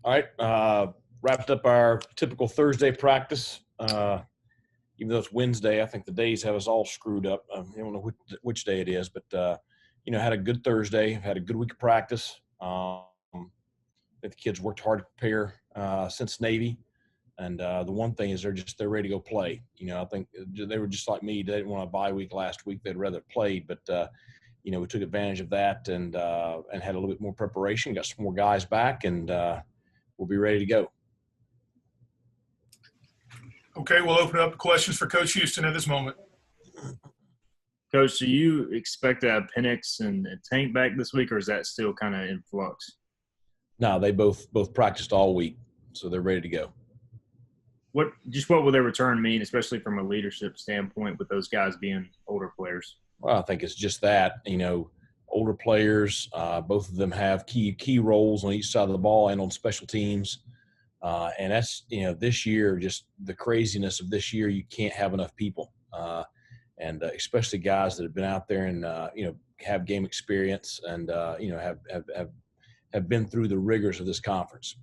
All right. Wrapped up our typical Thursday practice. Even though it's Wednesday, I think the days have us all screwed up. I don't know which day it is, but, had a good Thursday, had a good week of practice. The kids worked hard to prepare since Navy. And the one thing is they're ready to go play. I think they were just like me. They didn't want a bye week last week. They'd rather played, but we took advantage of that and had a little bit more preparation, got some more guys back, and we'll be ready to go. Okay, we'll open up questions for Coach Houston at this moment. Coach, do you expect to have Penix and Tank back this week, or is that still kind of in flux? No, they both practiced all week, so they're ready to go. What will their return mean, especially from a leadership standpoint, with those guys being older players? Well, I think it's just that, older players, both of them have key roles on each side of the ball and on special teams. And that's, this year, just the craziness of this year, you can't have enough people. And especially guys that have been out there and, have game experience and, have been through the rigors of this conference.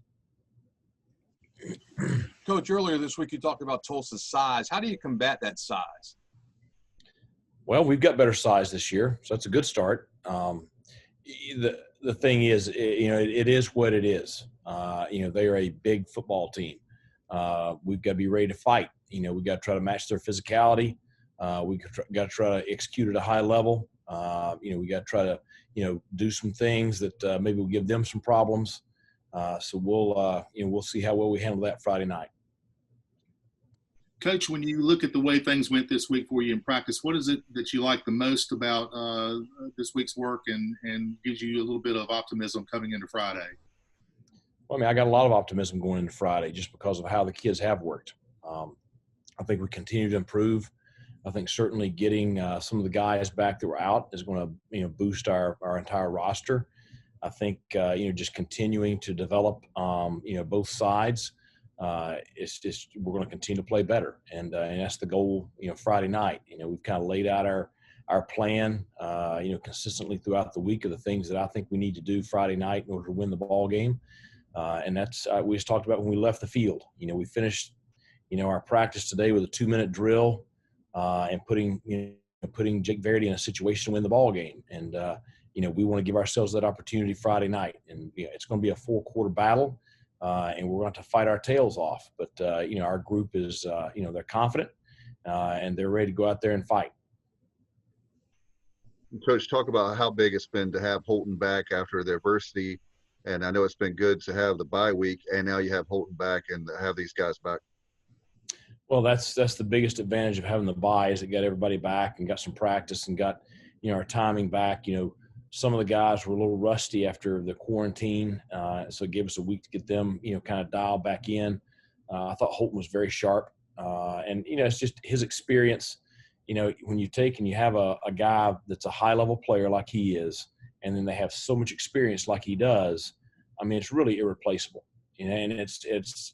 Coach, earlier this week you talked about Tulsa's size. How do you combat that size? Well, we've got better size this year, so that's a good start. The thing is, it is what it is. They are a big football team. We've got to be ready to fight. We've got to try to match their physicality. We've got to try to execute at a high level. We got to try to, do some things that maybe will give them some problems. So we'll see how well we handle that Friday night. Coach, when you look at the way things went this week for you in practice, what is it that you like the most about this week's work and gives you a little bit of optimism coming into Friday? Well, I got a lot of optimism going into Friday just because of how the kids have worked. I think we continue to improve. I think certainly getting some of the guys back that were out is going to, boost our entire roster. I think, just continuing to develop, both sides. It's just we're going to continue to play better, and that's the goal. Friday night, we've kind of laid out our plan, consistently throughout the week of the things that I think we need to do Friday night in order to win the ball game. And that's we just talked about when we left the field. We finished, our practice today with a 2-minute drill and putting Jake Verity in a situation to win the ball game. And we want to give ourselves that opportunity Friday night, and it's going to be a 4-quarter battle. And we're going to have to fight our tails off. But, our group is, they're confident and they're ready to go out there and fight. Coach, talk about how big it's been to have Holton back after the adversity. And I know it's been good to have the bye week, and now you have Holton back and have these guys back. Well, that's the biggest advantage of having the bye is it got everybody back and got some practice and got, our timing back. Some of the guys were a little rusty after the quarantine, so it gave us a week to get them, kind of dialed back in. I thought Holton was very sharp, and it's just his experience. When you take and you have a guy that's a high-level player like he is, and then they have so much experience like he does, it's really irreplaceable. And it's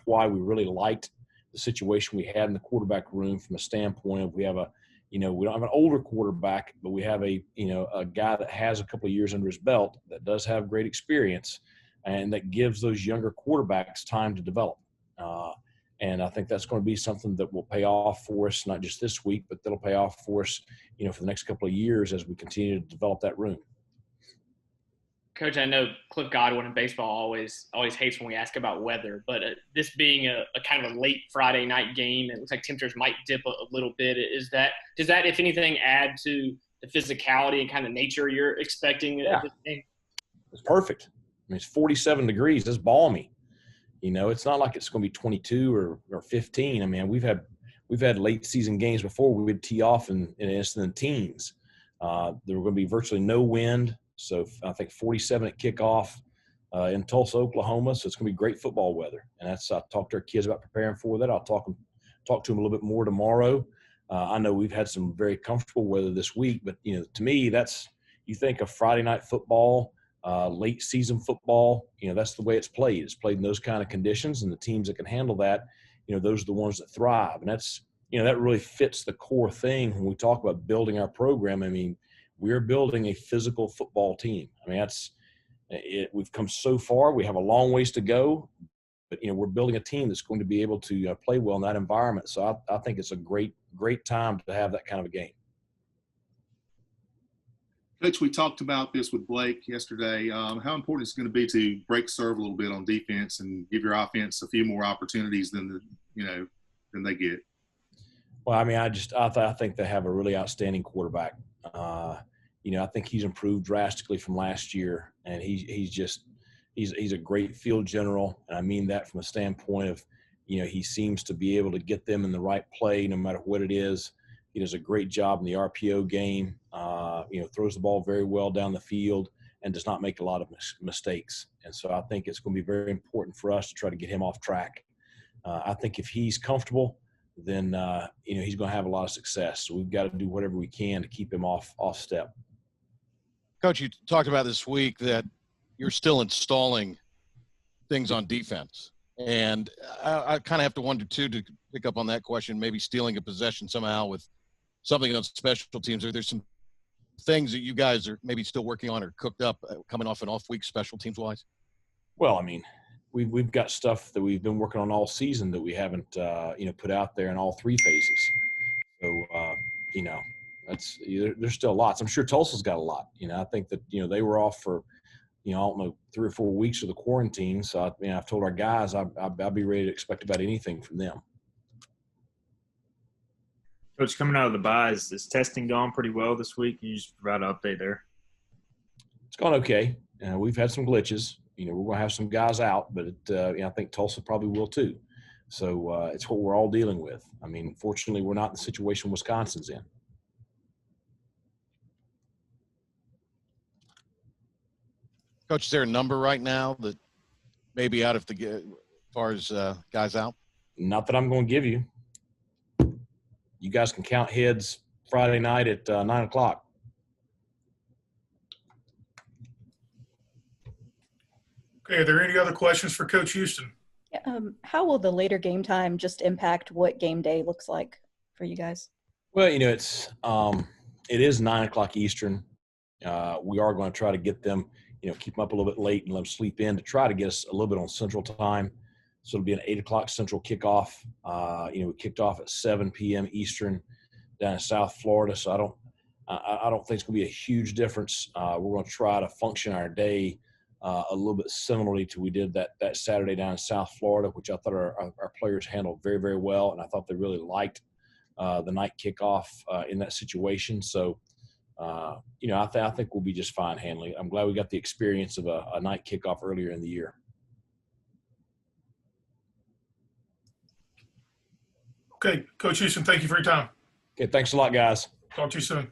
why we really liked the situation we had in the quarterback room from a standpoint of we have a. We don't have an older quarterback, but we have a guy that has a couple of years under his belt that does have great experience and that gives those younger quarterbacks time to develop. And I think that's going to be something that will pay off for us, not just this week, but that'll pay off for us, for the next couple of years as we continue to develop that room. Coach, I know Cliff Godwin in baseball always hates when we ask about weather, but this being a kind of a late Friday night game, it looks like temperatures might dip a little bit. Does that, if anything, add to the physicality and kind of nature you're expecting at this game? It's perfect. It's 47 degrees. It's balmy. It's not like it's going to be 22 or 15. We've had late season games before we would tee off in the teens. There were going to be virtually no wind. So I think 47 at kickoff in Tulsa, Oklahoma. So it's going to be great football weather. And I talked to our kids about preparing for that. I'll talk to them a little bit more tomorrow. I know we've had some very comfortable weather this week, but, to me, you think of Friday night football, late season football, that's the way it's played. It's played in those kind of conditions, and the teams that can handle that, those are the ones that thrive. And that's, that really fits the core thing when we talk about building our program. We're building a physical football team. That's, We've come so far. We have a long ways to go, but we're building a team that's going to be able to play well in that environment. So I think it's a great time to have that kind of a game. Coach, we talked about this with Blake yesterday. How important it's going to be to break serve a little bit on defense and give your offense a few more opportunities than they get. Well, I mean, I think they have a really outstanding quarterback. I think he's improved drastically from last year, and he's a great field general, and I mean that from a standpoint of, he seems to be able to get them in the right play no matter what it is. He does a great job in the RPO game. Throws the ball very well down the field and does not make a lot of mistakes. And so I think it's going to be very important for us to try to get him off track. I think if he's comfortable, then he's going to have a lot of success. So we've got to do whatever we can to keep him off step. Coach, you talked about this week that you're still installing things on defense. And I kind of have to wonder, too, to pick up on that question, maybe stealing a possession somehow with something on special teams. Are there some things that you guys are maybe still working on or cooked up coming off an off week special teams wise? Well, I mean, we've got stuff that we've been working on all season that we haven't, put out there in all three phases. So, there's still lots. I'm sure Tulsa's got a lot. I think that, they were off for, I don't know, 3 or 4 weeks of the quarantine. So, I've told our guys I'll be ready to expect about anything from them. Coach, coming out of the bye, is testing gone pretty well this week? Can you just provide an update there? It's gone okay. We've had some glitches. We're going to have some guys out, but I think Tulsa probably will too. So it's what we're all dealing with. I mean, fortunately, we're not in the situation Wisconsin's in. Coach, is there a number right now that maybe out of as far as guys out? Not that I'm going to give you. You guys can count heads Friday night at 9:00. Okay, are there any other questions for Coach Houston? How will the later game time just impact what game day looks like for you guys? Well, it is 9:00 Eastern. We are going to try to get them, keep them up a little bit late and let them sleep in to try to get us a little bit on Central Time. So it'll be an 8:00 Central kickoff. We kicked off at 7 p.m. Eastern down in South Florida. So I don't think it's going to be a huge difference. We're going to try to function our day a little bit similarly to we did that Saturday down in South Florida, which I thought our players handled very, very well, and I thought they really liked the night kickoff in that situation. So, I think we'll be just fine handling it. I'm glad we got the experience of a night kickoff earlier in the year. Okay, Coach Houston, thank you for your time. Okay, thanks a lot, guys. Talk to you soon.